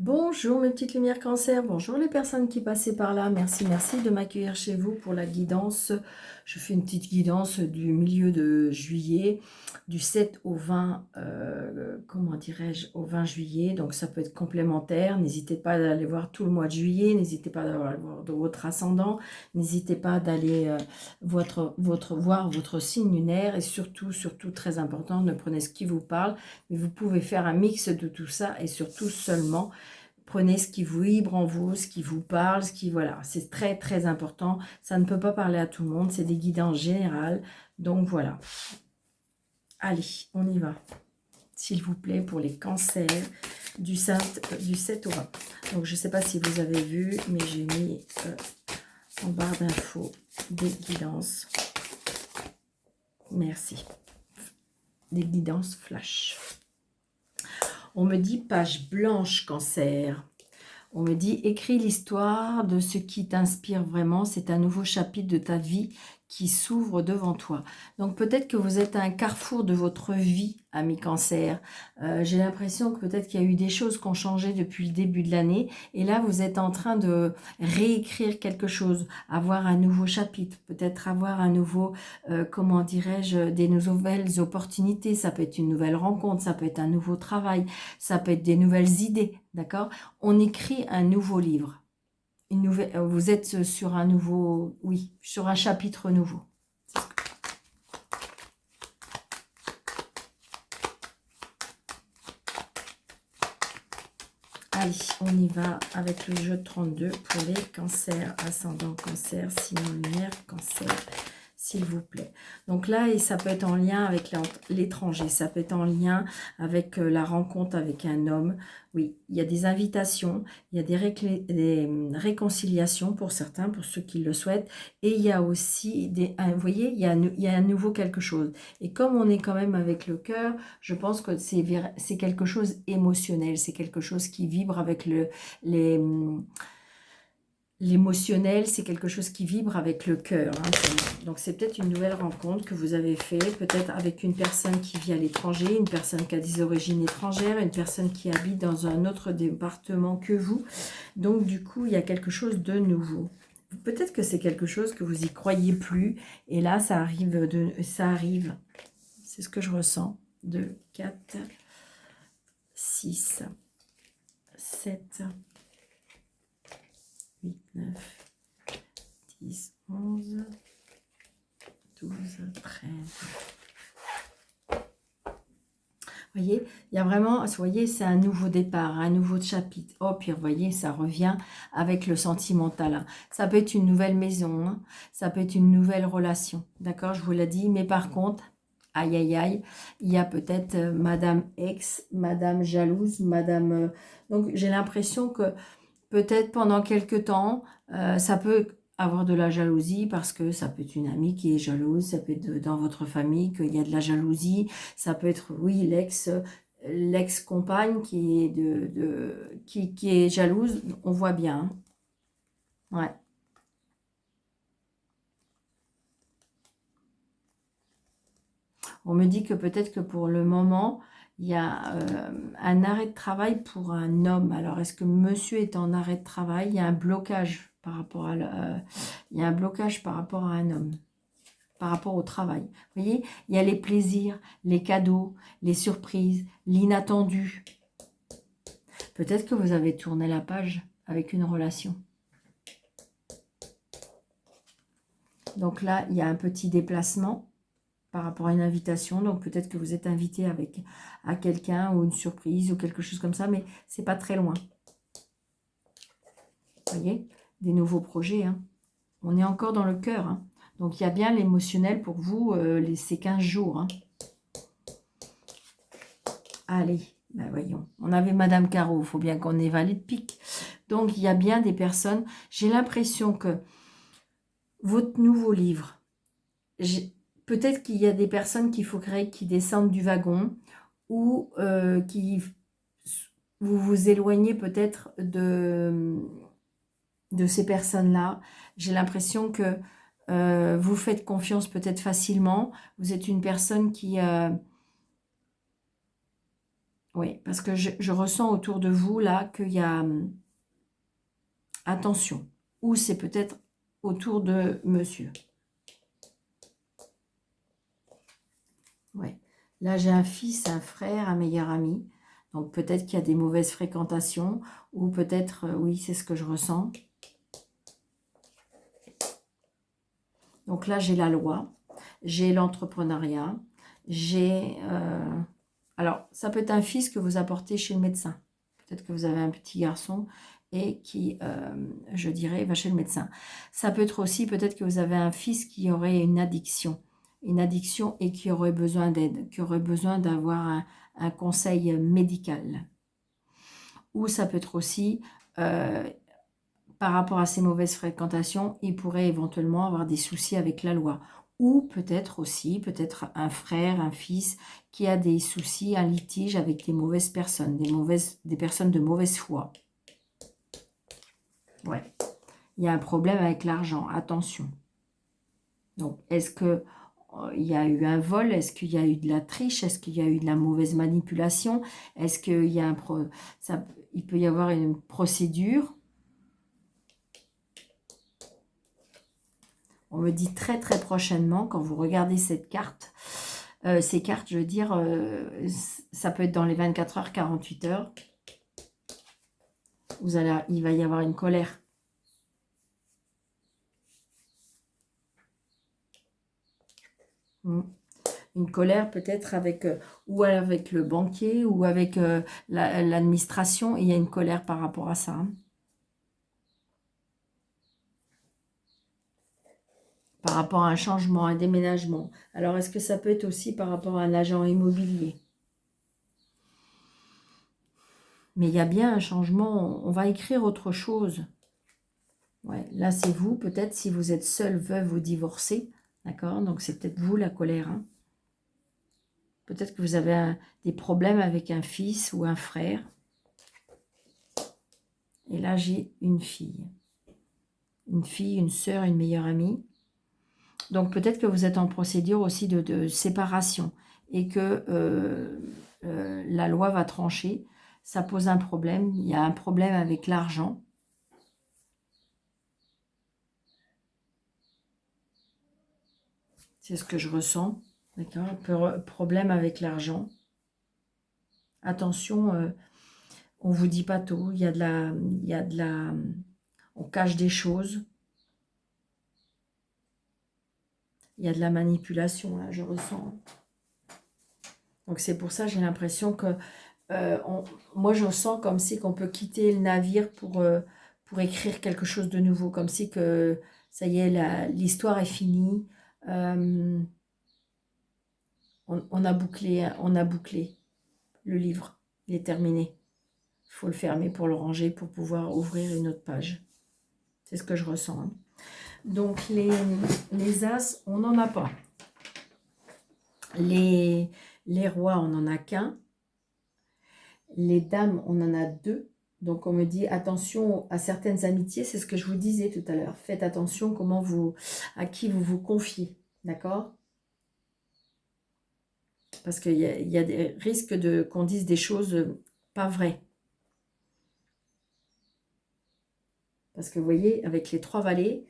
Bonjour mes petites lumières cancer, bonjour les personnes qui passaient par là, merci de m'accueillir chez vous pour la guidance. Je fais une petite guidance du milieu de juillet, du 7 au 20, comment dirais-je, au 20 juillet, donc ça peut être complémentaire. N'hésitez pas à aller voir tout le mois de juillet, n'hésitez pas à aller voir votre ascendant, n'hésitez pas d'aller voir votre signe lunaire et surtout très important, ne prenez ce qui vous parle, mais vous pouvez faire un mix de tout ça et surtout seulement prenez ce qui vous vibre en vous, ce qui vous parle, voilà, c'est très important. Ça ne peut pas parler à tout le monde, c'est des guidances générales. Donc voilà. Allez, on y va. S'il vous plaît, pour les cancers du 7 au 20. Donc je ne sais pas si vous avez vu, mais j'ai mis en barre d'infos des guidances. Merci. Des guidances flash. On me dit page blanche cancer. On me dit, écris l'histoire de ce qui t'inspire vraiment. C'est un nouveau chapitre de ta vie qui s'ouvre devant toi. Donc peut-être que vous êtes à un carrefour de votre vie, ami cancer. J'ai l'impression que peut-être qu'il y a eu des choses qui ont changé depuis le début de l'année. Et là, vous êtes en train de réécrire quelque chose, avoir un nouveau chapitre, peut-être avoir un nouveau, comment dirais-je, des nouvelles opportunités. Ça peut être une nouvelle rencontre, ça peut être un nouveau travail, ça peut être des nouvelles idées, d'accord? On écrit un nouveau livre. Vous êtes sur un nouveau, oui, sur un chapitre nouveau. Allez, on y va avec le jeu de 32 pour les cancers, ascendant cancer, signe lunaire, cancer, s'il vous plaît. Donc là, et ça peut être en lien avec l'étranger, ça peut être en lien avec la rencontre avec un homme. Oui, il y a des invitations, il y a des réconciliations pour certains, pour ceux qui le souhaitent. Et il y a aussi, vous voyez, il y a un nouveau quelque chose. Et comme on est quand même avec le cœur, je pense que c'est quelque chose émotionnel, c'est quelque chose qui vibre avec les, l'émotionnel, c'est quelque chose qui vibre avec le cœur. Donc c'est peut-être une nouvelle rencontre que vous avez fait, peut-être avec une personne qui vit à l'étranger, une personne qui a des origines étrangères, une personne qui habite dans un autre département que vous. Donc du coup, il y a quelque chose de nouveau. Peut-être que c'est quelque chose que vous y croyez plus, et là, ça arrive. C'est ce que je ressens. 2, 4, 6, 7, 8, 9, 10, 11, 12, 13. Vous voyez, il y a vraiment, vous voyez, c'est un nouveau départ, un nouveau chapitre. Oh, puis vous voyez, ça revient avec le sentimental. Ça peut être une nouvelle maison, hein. Ça peut être une nouvelle relation, d'accord, je vous l'ai dit. Mais par contre, aïe, aïe, aïe, il y a peut-être Madame X, Madame jalouse, Madame... donc, j'ai l'impression que peut-être pendant quelques temps, ça peut avoir de la jalousie parce que ça peut être une amie qui est jalouse, ça peut être dans votre famille qu'il y a de la jalousie, ça peut être, oui, l'ex-compagne qui est, qui est jalouse, on voit bien. Hein. Ouais. On me dit que peut-être que pour le moment, il y a un arrêt de travail pour un homme. Alors, est-ce que monsieur est en arrêt de travail? Il y a un blocage par rapport à, il y a un blocage par rapport à un homme, par rapport au travail. Vous voyez, il y a les plaisirs, les cadeaux, les surprises, l'inattendu. Peut-être que vous avez tourné la page avec une relation. Donc là, il y a un petit déplacement par rapport à une invitation, donc peut-être que vous êtes invité à quelqu'un ou une surprise ou quelque chose comme ça, mais c'est pas très loin. Vous voyez, des nouveaux projets, hein. On est encore dans le cœur, hein. Donc il y a bien l'émotionnel pour vous ces 15 jours, hein. Allez, ben voyons, on avait Madame Caro, il faut bien qu'on ait valet de pique. Donc il y a bien des personnes, j'ai l'impression que votre nouveau livre, peut-être qu'il y a des personnes qu'il faudrait qui descendent du wagon ou vous vous éloignez peut-être de ces personnes-là. J'ai l'impression que vous faites confiance peut-être facilement. Vous êtes une personne qui Oui, parce que je ressens autour de vous, là, qu'il y a... attention. Ou c'est peut-être autour de monsieur. Ouais. Là, j'ai un fils, un frère, un meilleur ami. Donc, peut-être qu'il y a des mauvaises fréquentations. Ou peut-être, oui, c'est ce que je ressens. Donc là, j'ai la loi. J'ai l'entrepreneuriat. J'ai... alors, ça peut être un fils que vous apportez chez le médecin. Peut-être que vous avez un petit garçon et qui, je dirais, va chez le médecin. Ça peut être aussi, peut-être que vous avez un fils qui aurait une addiction et qui aurait besoin d'aide, qui aurait besoin d'avoir un conseil médical. Ou ça peut être aussi, par rapport à ses mauvaises fréquentations, il pourrait éventuellement avoir des soucis avec la loi. Ou peut-être aussi, peut-être un frère, un fils qui a des soucis, un litige avec des mauvaises personnes, des personnes de mauvaise foi. Ouais. Il y a un problème avec l'argent, attention. Donc, est-ce que il y a eu un vol? Est-ce qu'il y a eu de la triche? Est-ce qu'il y a eu de la mauvaise manipulation? Est-ce qu'il y a il peut y avoir une procédure? On me dit très très prochainement, quand vous regardez cette carte, ces cartes, je veux dire, ça peut être dans les 24 heures, 48 heures. Il va y avoir une colère. Une colère peut-être avec, ou avec le banquier, ou avec l'administration. Il y a une colère par rapport à ça. Hein. Par rapport à un changement, un déménagement. Alors, est-ce que ça peut être aussi par rapport à un agent immobilier? Mais il y a bien un changement. On va écrire autre chose. Ouais, là, c'est vous, peut-être, si vous êtes seul, veuve ou divorcé. D'accord? Donc, c'est peut-être vous, la colère. Hein. Peut-être que vous avez des problèmes avec un fils ou un frère. Et là, j'ai une fille. Une fille, une sœur, une meilleure amie. Donc peut-être que vous êtes en procédure aussi de séparation et que la loi va trancher. Ça pose un problème. Il y a un problème avec l'argent. C'est ce que je ressens. D'accord? Problème avec l'argent. Attention, on ne vous dit pas tout. Il y a de la, on cache des choses. Il y a de la manipulation, là, je ressens. Donc, c'est pour ça, j'ai l'impression que... moi, je sens comme si qu'on peut quitter le navire pour écrire quelque chose de nouveau. Comme si que, ça y est, l'histoire est finie. On a bouclé le livre. Il est terminé. Il faut le fermer pour le ranger, pour pouvoir ouvrir une autre page. C'est ce que je ressens. Hein. Donc, les as, on n'en a pas. Les rois, on n'en a qu'un. Les dames, on en a deux. Donc, on me dit attention à certaines amitiés. C'est ce que je vous disais tout à l'heure. Faites attention à qui vous vous confiez. D'accord? Parce qu'il y a des risques qu'on dise des choses pas vraies. Parce que vous voyez, avec les trois vallées,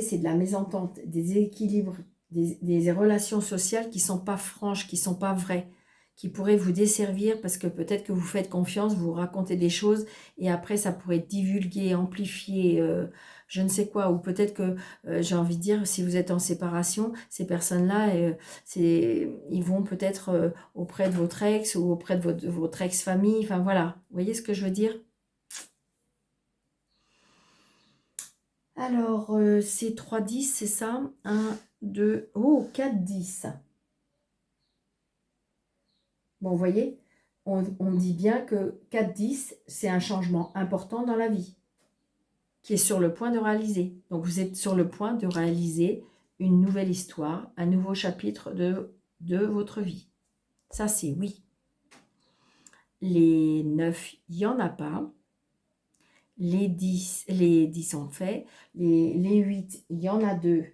c'est de la mésentente, des équilibres, des relations sociales qui ne sont pas franches, qui ne sont pas vraies, qui pourraient vous desservir parce que peut-être que vous faites confiance, vous racontez des choses et après ça pourrait divulguer, amplifier, je ne sais quoi. Ou peut-être que, j'ai envie de dire, si vous êtes en séparation, ces personnes-là, ils vont peut-être auprès de votre ex ou auprès de votre ex-famille. Enfin voilà, vous voyez ce que je veux dire? Alors, c'est 3, 10, c'est ça? 1, 2, oh, 4, 10. Bon, vous voyez, on dit bien que 4, 10, c'est un changement important dans la vie, qui est sur le point de réaliser. Donc, vous êtes sur le point de réaliser une nouvelle histoire, un nouveau chapitre de votre vie. Ça, c'est oui. Les 9, il n'y en a pas. Les 10 sont faits. Les 8, il y en a 2. Vous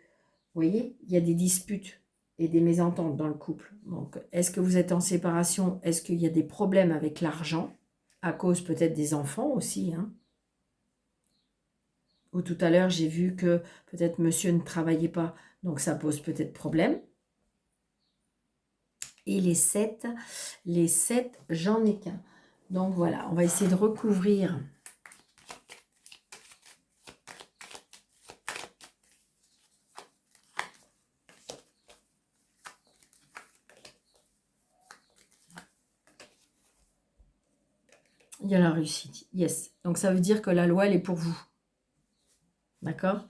voyez, il y a des disputes. et des mésententes dans le couple. Donc, est-ce que vous êtes en séparation? Est-ce qu'il y a des problèmes avec l'argent? À cause peut-être des enfants aussi, hein. Ou tout à l'heure, j'ai vu que peut-être monsieur ne travaillait pas, donc ça pose peut-être problème. Et les 7, j'en ai qu'un. Donc voilà, on va essayer de recouvrir. Il y a la réussite, yes. Donc ça veut dire que la loi, elle est pour vous. D'accord?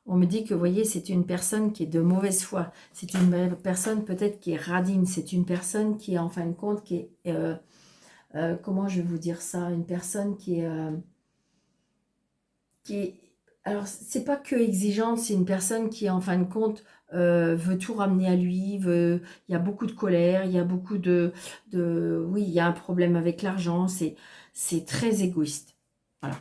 On me dit que, vous voyez, c'est une personne qui est de mauvaise foi. C'est une personne peut-être qui est radine. C'est une personne qui est, en fin de compte, qui est... comment je vais vous dire ça? Une personne qui est... alors, c'est pas que exigeante, c'est une personne qui, en fin de compte, veut tout ramener à lui. Il y a beaucoup de colère, il y a beaucoup oui, il y a un problème avec l'argent. C'est très égoïste. Voilà,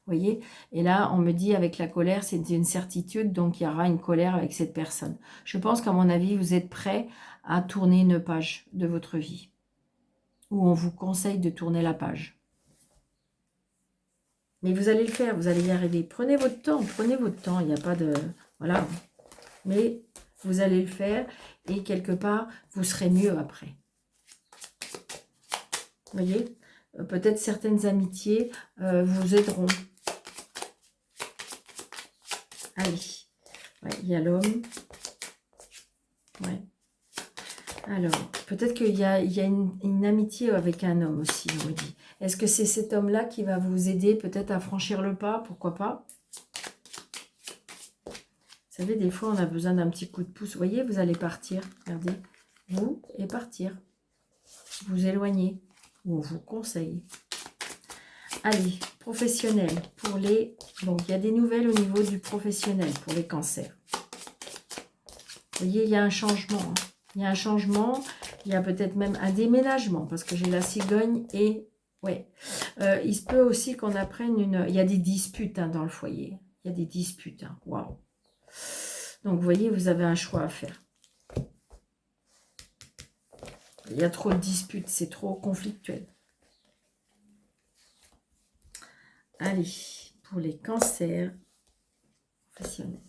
vous voyez, et là, on me dit avec la colère, c'est une certitude, donc il y aura une colère avec cette personne. Je pense qu'à mon avis, vous êtes prêt à tourner une page de votre vie, où on vous conseille de tourner la page. Mais vous allez le faire, vous allez y arriver. Prenez votre temps, il n'y a pas de... Voilà. Mais vous allez le faire, et quelque part, vous serez mieux après. Vous voyez, peut-être certaines amitiés vous aideront. Allez, ouais, il y a l'homme. Ouais. Alors, peut-être qu'il y a une amitié avec un homme aussi, on me dit. Est-ce que c'est cet homme-là qui va vous aider peut-être à franchir le pas? Pourquoi pas? Vous savez, des fois, on a besoin d'un petit coup de pouce. Vous voyez, vous allez partir. Regardez. Vous et partir. Vous éloigner. Ou on vous conseille. Allez, professionnel. Pour les... Donc, il y a des nouvelles au niveau du professionnel pour les cancers. Vous voyez, il y a un changement. Hein. Il y a un changement. Il y a peut-être même un déménagement. Parce que j'ai la cigogne et... Ouais. Il se peut aussi qu'on apprenne une... Il y a des disputes hein, dans le foyer. Il y a des disputes. Hein. Waouh. Donc, vous voyez, vous avez un choix à faire. Il y a trop de disputes. C'est trop conflictuel. Allez, pour les cancers professionnels.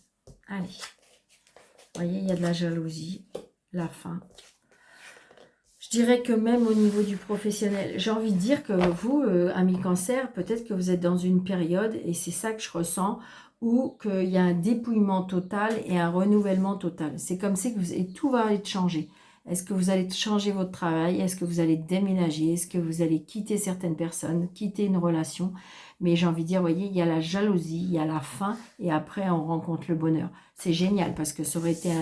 Allez. Vous voyez, il y a de la jalousie, la faim. Je dirais que même au niveau du professionnel, j'ai envie de dire que vous, amis cancer, peut-être que vous êtes dans une période, et c'est ça que je ressens, où qu'il y a un dépouillement total et un renouvellement total. C'est comme si et tout va être changé. Est-ce que vous allez changer votre travail? Est-ce que vous allez déménager? Est-ce que vous allez quitter certaines personnes, quitter une relation? Mais j'ai envie de dire, vous voyez, il y a la jalousie, il y a la faim, et après on rencontre le bonheur. C'est génial, parce que ça aurait été,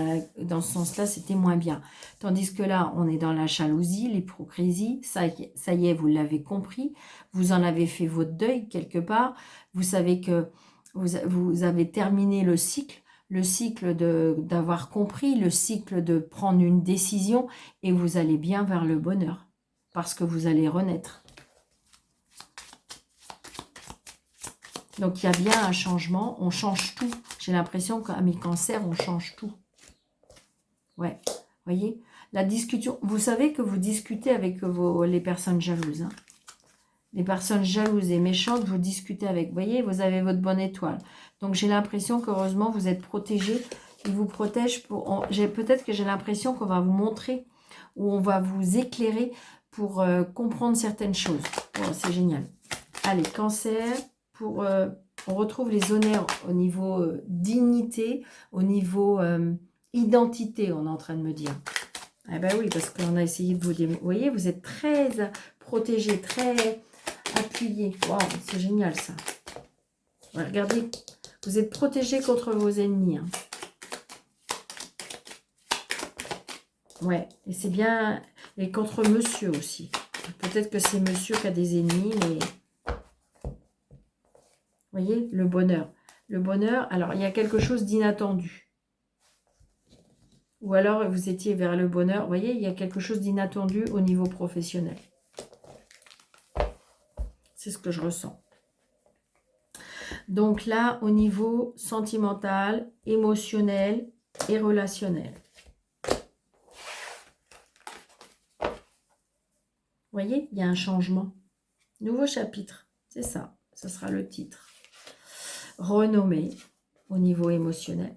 dans ce sens-là, c'était moins bien. Tandis que là, on est dans la jalousie, l'hypocrisie, ça y est, vous l'avez compris, vous en avez fait votre deuil quelque part, vous savez que vous avez terminé le cycle d'avoir compris, le cycle de prendre une décision, et vous allez bien vers le bonheur, parce que vous allez renaître. Donc, il y a bien un changement, on change tout. J'ai l'impression qu'à mes cancers, on change tout. Ouais, vous voyez, la discussion, vous savez que vous discutez avec les personnes jalouses. Hein. Les personnes jalouses et méchantes, vous discutez avec. Vous voyez, vous avez votre bonne étoile. Donc, j'ai l'impression qu'heureusement, vous êtes protégés. Ils vous protègent pour... Peut-être que j'ai l'impression qu'on va vous montrer ou on va vous éclairer pour comprendre certaines choses. Bon, c'est génial. Allez, cancer, on retrouve les honneurs au niveau dignité, au niveau identité, on est en train de me dire. Eh bien oui, parce qu'on a essayé de vous... Vous voyez, vous êtes très protégés, très... appuyé. Waouh, c'est génial ça. Ouais, regardez, vous êtes protégé contre vos ennemis. Hein. Ouais, et c'est bien. Et contre monsieur aussi. Peut-être que c'est monsieur qui a des ennemis, mais... Vous voyez, le bonheur. Le bonheur, alors il y a quelque chose d'inattendu. Ou alors vous étiez vers le bonheur. Vous voyez, il y a quelque chose d'inattendu au niveau professionnel. C'est ce que je ressens. Donc là, au niveau sentimental, émotionnel et relationnel. Vous voyez, il y a un changement. Nouveau chapitre, c'est ça. Ce sera le titre. Renommé au niveau émotionnel.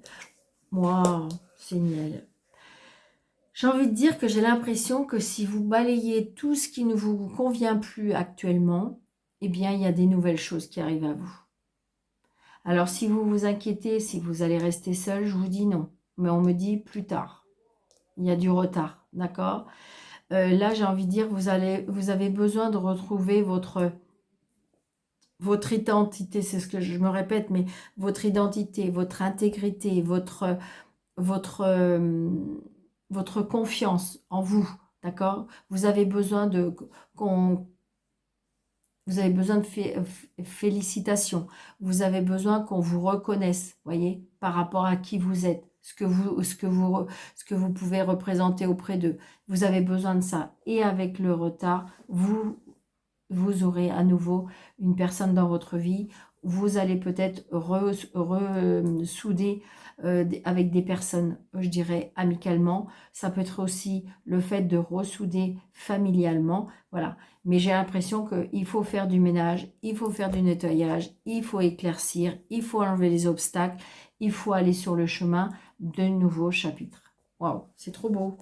Wow, c'est génial. J'ai envie de dire que j'ai l'impression que si vous balayez tout ce qui ne vous convient plus actuellement, eh bien, il y a des nouvelles choses qui arrivent à vous. Alors, si vous vous inquiétez, si vous allez rester seul, je vous dis non. Mais on me dit plus tard. Il y a du retard, d'accord? Là, j'ai envie de dire, vous avez besoin de retrouver votre identité. C'est ce que je me répète, mais votre identité, votre intégrité, votre confiance en vous, d'accord? Vous avez besoin de félicitations. Vous avez besoin qu'on vous reconnaisse, voyez, par rapport à qui vous êtes, ce que vous pouvez représenter auprès d'eux. Vous avez besoin de ça. Et avec le retard, vous aurez à nouveau une personne dans votre vie. Vous allez peut-être souder avec des personnes, je dirais, amicalement. Ça peut être aussi le fait de ressouder familialement. Voilà. Mais j'ai l'impression qu'il faut faire du ménage, il faut faire du nettoyage, il faut éclaircir, il faut enlever les obstacles, il faut aller sur le chemin de nouveaux chapitres. Waouh, c'est trop beau,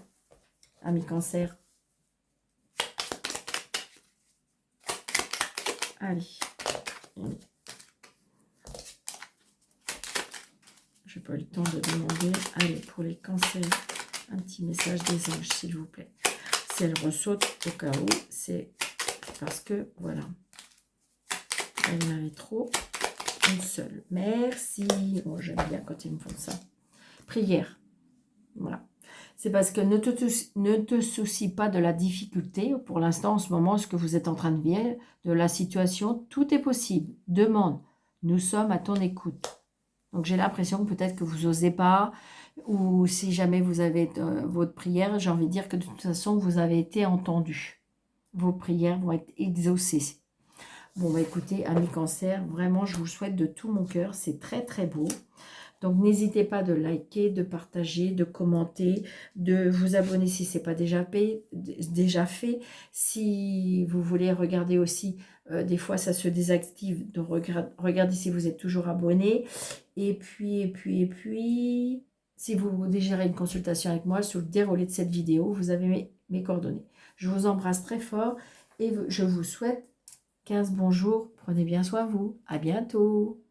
ami Cancer. Allez. Je n'ai pas eu le temps de demander. Allez, pour les cancers, un petit message des anges, s'il vous plaît. Si elle ressaute au cas où, c'est parce que, voilà. Elle en avait trop. Une seule. Merci. Oh, j'aime bien quand ils me font ça. Prière. Voilà. C'est parce que ne te soucie pas de la difficulté. Pour l'instant, en ce moment, ce que vous êtes en train de vivre, de la situation, tout est possible. Demande. Nous sommes à ton écoute. Donc, j'ai l'impression peut-être que vous n'osez pas, ou si jamais vous avez votre prière, j'ai envie de dire que de toute façon, vous avez été entendu. Vos prières vont être exaucées. Bon, bah écoutez, amis Cancer, vraiment, je vous le souhaite de tout mon cœur. C'est très, très beau. Donc, n'hésitez pas de liker, de partager, de commenter, de vous abonner si ce n'est pas déjà fait. Si vous voulez regarder aussi, des fois, ça se désactive. Donc, regardez si vous êtes toujours abonné. Et puis, si vous désirez une consultation avec moi, sur le déroulé de cette vidéo, vous avez mes coordonnées. Je vous embrasse très fort et je vous souhaite 15 bons jours. Prenez bien soin de vous. À bientôt.